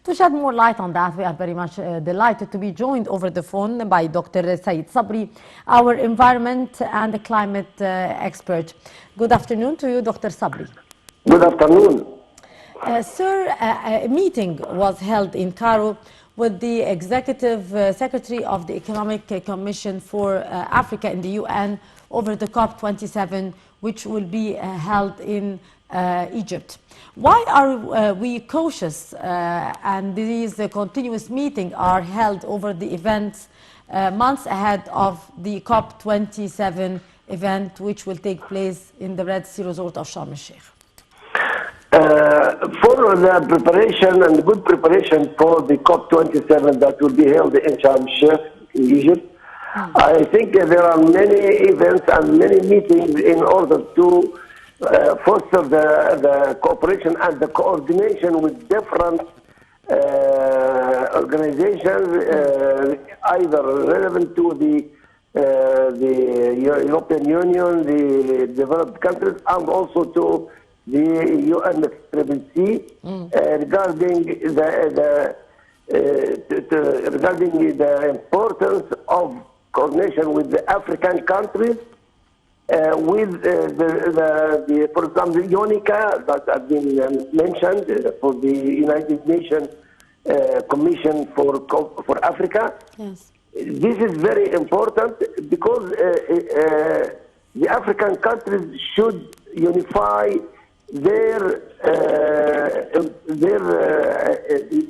To shed more light on that, we are very much delighted to be joined over the phone by Dr. Said Sabry, our environment and climate expert. Good afternoon to you, Dr. Sabry. Good afternoon. Sir, a meeting was held in Cairo with the Executive Secretary of the Economic Commission for Africa in the UN over the COP27, which will be held in Egypt. Why are we cautious and these continuous meetings are held over the events months ahead of the COP27 event, which will take place in the Red Sea resort of Sharm el-Sheikh? For the preparation and good preparation for the COP27 that will be held in Sharm el-Sheikh in Egypt, I think there are many events and many meetings in order to foster the cooperation and the coordination with different organizations, either relevant to the European Union, the developed countries, and also to the UNFCCC regarding the importance of coordination with the African countries, with for example, UNICA that has been mentioned for the United Nations Commission for Africa. Yes. This is very important because the African countries should unify their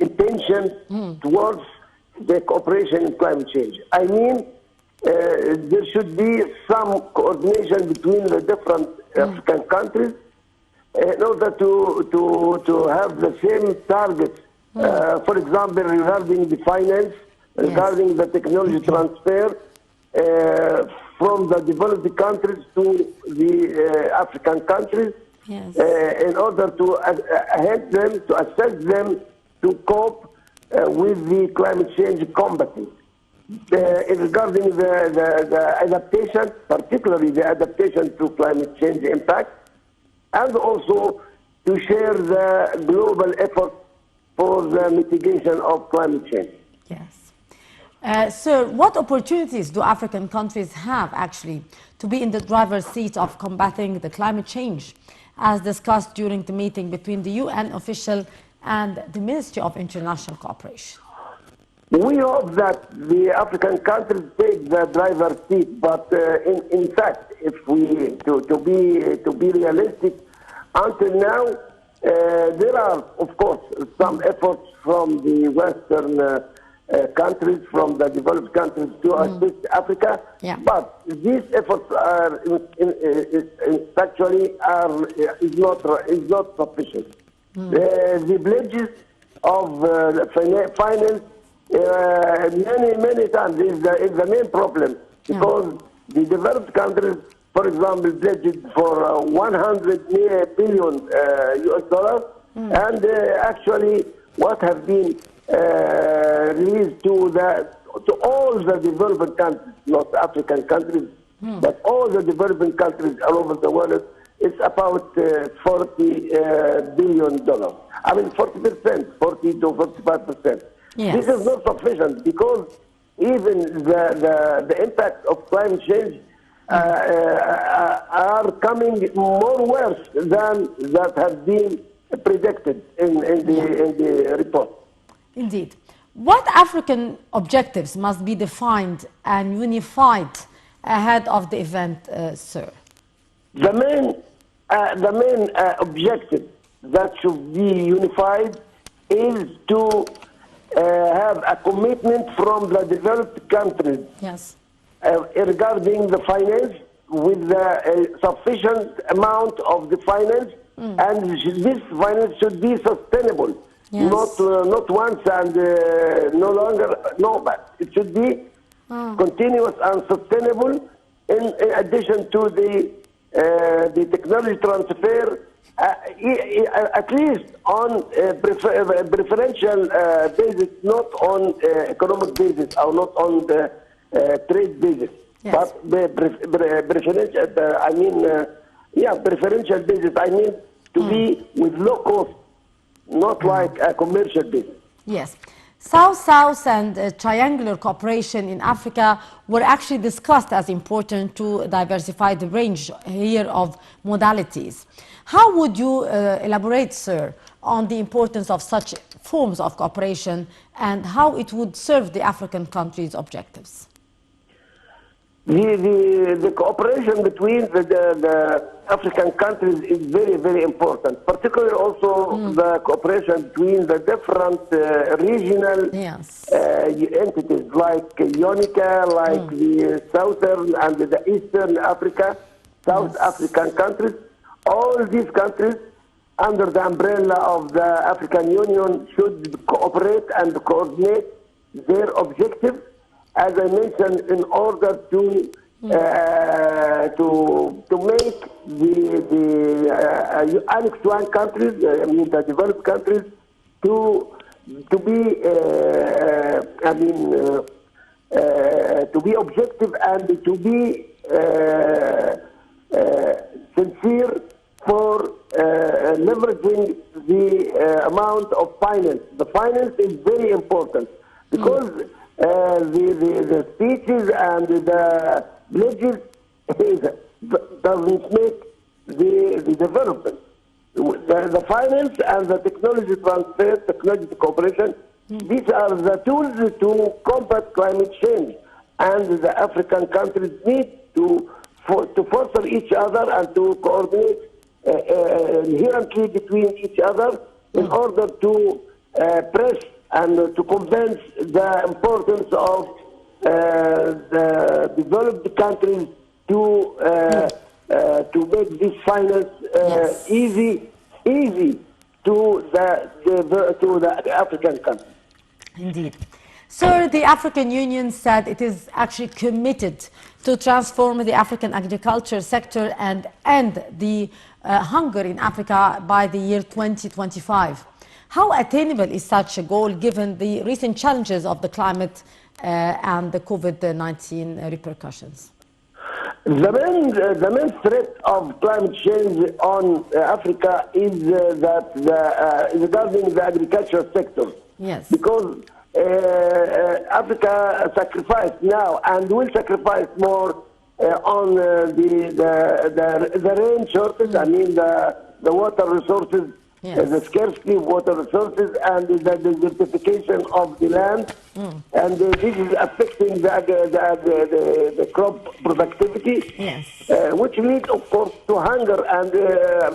intention towards the cooperation in climate change. I mean, there should be some coordination between the different African countries in order to have the same targets. For example, regarding the finance, regarding the technology transfer from the developed countries to the African countries. Yes. In order to help them, to assist them to cope with the climate change combating. Regarding the adaptation, particularly the adaptation to climate change impact, and also to share the global effort for the mitigation of climate change. Yes. Sir, what opportunities do African countries have actually to be in the driver's seat of combating the climate change, as discussed during the meeting between the UN official and the Ministry of International Cooperation? We hope that the African countries take the driver's seat, but in fact, if we to be realistic, until now there are, of course, some efforts from the Western countries, from the developed countries to assist Africa, but these efforts are actually is not sufficient. The pledges of finance many times is the main problem, because the developed countries, for example, pledged for 100 billion US dollars, and actually what have been released to all the developed countries, not African countries, but all the developing countries all over the world, it's about $40 billion. I mean 40%, 40 to 45%. Yes. This is not sufficient, because even the impact of climate change are coming more worse than that have been predicted in the report. Indeed. What African objectives must be defined and unified ahead of the event, sir? The main objective that should be unified is to have a commitment from the developed countries. Yes. Regarding the finance, with a sufficient amount of the finance, and this finance should be sustainable. Yes. Not once and no longer. No, but it should be continuous and sustainable. In addition to the technology transfer, at least on preferential basis, not on economic basis or not on the trade basis, but preferential. Preferential basis. I mean to be with low cost, not like a commercial basis. Yes. South-South and triangular cooperation in Africa were actually discussed as important to diversify the range here of modalities. How would you elaborate, sir, on the importance of such forms of cooperation and how it would serve the African countries' objectives? The cooperation between the African countries is very, very important, particularly also the cooperation between the different regional Yes. entities like UNICA, like the Southern and the Eastern Africa, South African countries. All these countries under the umbrella of the African Union should cooperate and coordinate their objectives, as I mentioned, in order to make the Annex I countries, I mean the developed countries, to be objective and to be sincere for leveraging the amount of finance. The finance is very important because the speeches and the pledges doesn't make the development. The finance and the technology transfer, technology cooperation, these are the tools to combat climate change. And the African countries need to foster each other and to coordinate inherently between each other in order to press and to convince the importance of the developed countries to make this finance easy to the African countries. Indeed. Sir, the African Union said it is actually committed to transform the African agriculture sector and end the hunger in Africa by the year 2025. How attainable is such a goal given the recent challenges of the climate and the COVID-19 repercussions? The main threat of climate change on Africa is regarding the agricultural sector. Yes. Because Africa sacrificed now and will sacrifice more on the rain shortage. I mean the water resources. Yes. The scarcity of water resources and the desertification of the land, and this is affecting the crop productivity, Yes. which leads, of course, to hunger and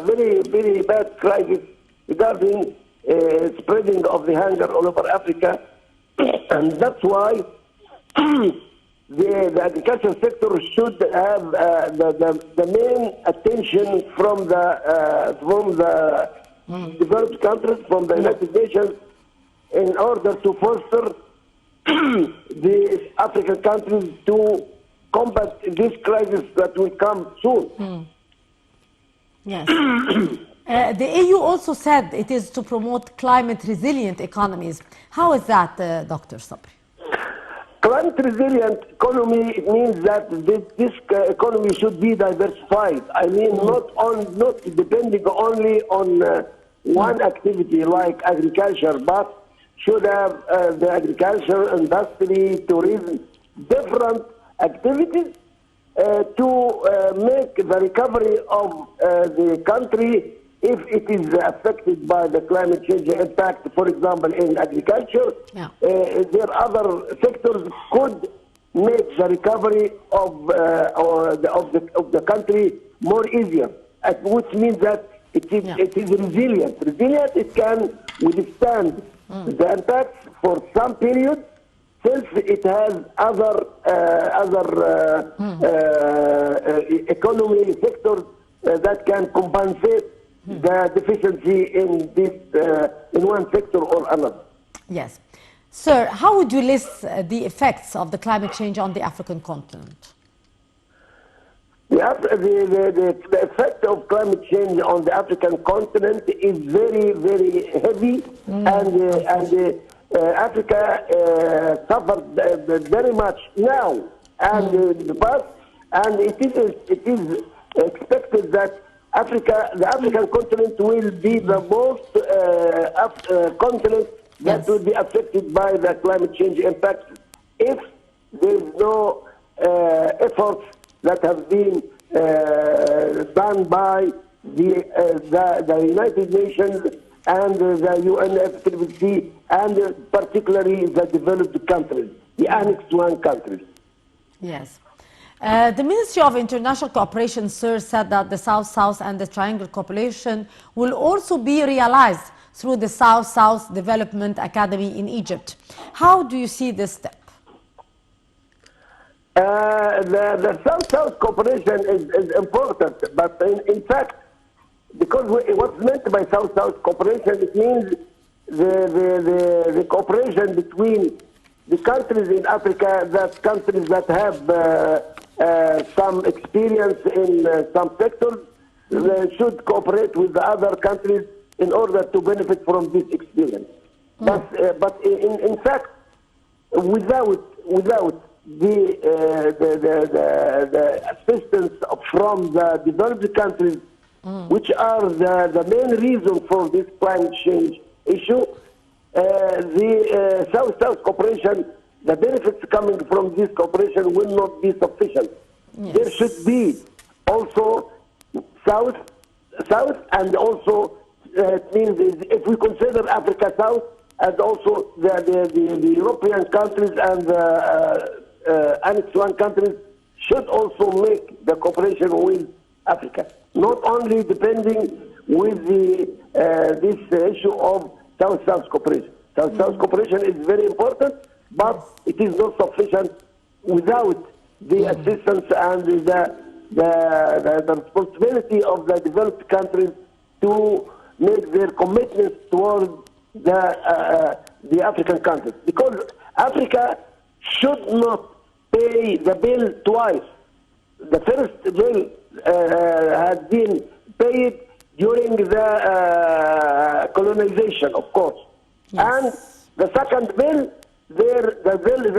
very, very bad crisis regarding spreading of the hunger all over Africa, and that's why the agricultural sector should have the main attention from the developed countries, from the United Nations, in order to foster the African countries to combat this crisis that will come soon. Yes. The EU also said it is to promote climate resilient economies. How is that, Dr. Sabry? Climate resilient economy means that this economy should be diversified. I mean, not depending only on one activity like agriculture, but should have the agriculture, industry, tourism, different activities to make the recovery of the country if it is affected by the climate change impact. For example, in agriculture, there are other sectors could make the recovery of the country more easier, which means that it is resilient. Resilient, it can withstand the impacts for some period, since it has other economy sectors that can compensate the deficiency in this in one sector or another. Yes. Sir, how would you list the effects of the climate change on the African continent? The effect of climate change on the African continent is very, very heavy, and Africa suffered very much now and in the past, and it is expected that the African continent will be the most continent that will be affected by the climate change impact if there is no efforts that have been done by the United Nations and the UNFCCC and particularly the developed countries, the Annex I countries. Yes. The Ministry of International Cooperation, sir, said that the South-South and the Triangle Cooperation will also be realized through the South-South Development Academy in Egypt. How do you see this step? The South-South cooperation is important, but in fact, because what's meant by South-South cooperation, it means the cooperation between the countries in Africa, that countries that have some experience in some sectors, should cooperate with the other countries in order to benefit from this experience. But in fact, without the assistance from the developed countries, which are the main reason for this climate change issue, the South-South cooperation, the benefits coming from this cooperation will not be sufficient. Yes. There should be also South, and also it means if we consider Africa South, and also the European countries and the Annex I countries should also make the cooperation with Africa, not only depending with this issue of South-South cooperation. South-South cooperation is very important, but it is not sufficient without the assistance and the responsibility of the developed countries to make their commitments towards the African countries. Because Africa should not pay the bill twice. The first bill has been paid during the colonization, of course. Yes. And the second bill, the bill is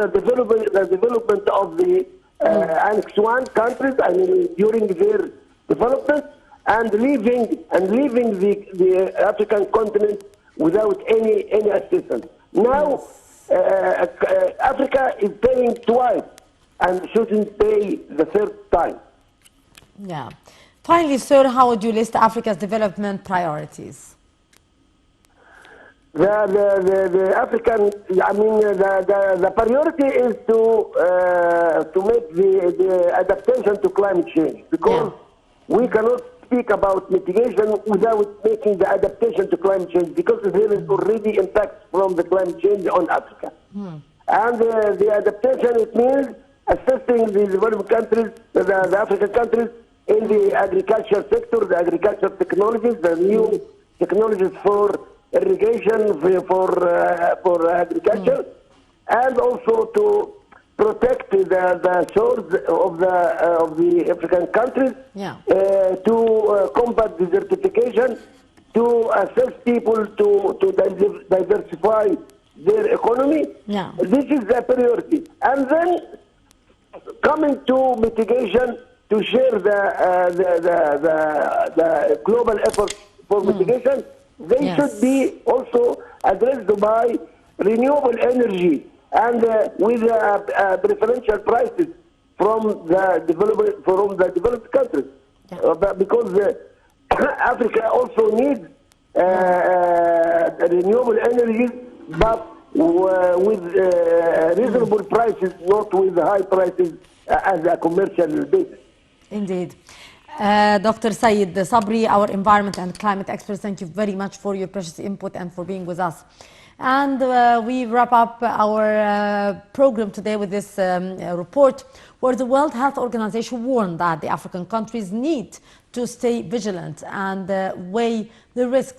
the development of the Annex I countries, I mean, during their development, and leaving the African continent without any assistance. Now, Africa is paying twice and shouldn't pay the third time. Yeah. Finally, sir, how would you list Africa's development priorities? The African, I mean, the priority is to make the adaptation to climate change, because we cannot speak about mitigation without making the adaptation to climate change, because there is already impact from the climate change on Africa. And the adaptation, it means assisting the developed countries, the African countries, in the agriculture sector, the agriculture technologies, the new technologies for irrigation, for agriculture, and also to protect the shores of the African countries, to combat desertification, to assist people to diversify their economy. This is the priority. And then coming to mitigation, to share the global efforts for mitigation, they should be also addressed by renewable energy and with preferential prices from the developed countries, because Africa also needs renewable energies, but with reasonable prices, not with high prices as a commercial basis. Indeed. Dr. Saeed Sabry, our environment and climate expert, thank you very much for your precious input and for being with us. And we wrap up our program today with this report, where the World Health Organization warned that the African countries need to stay vigilant and weigh the risks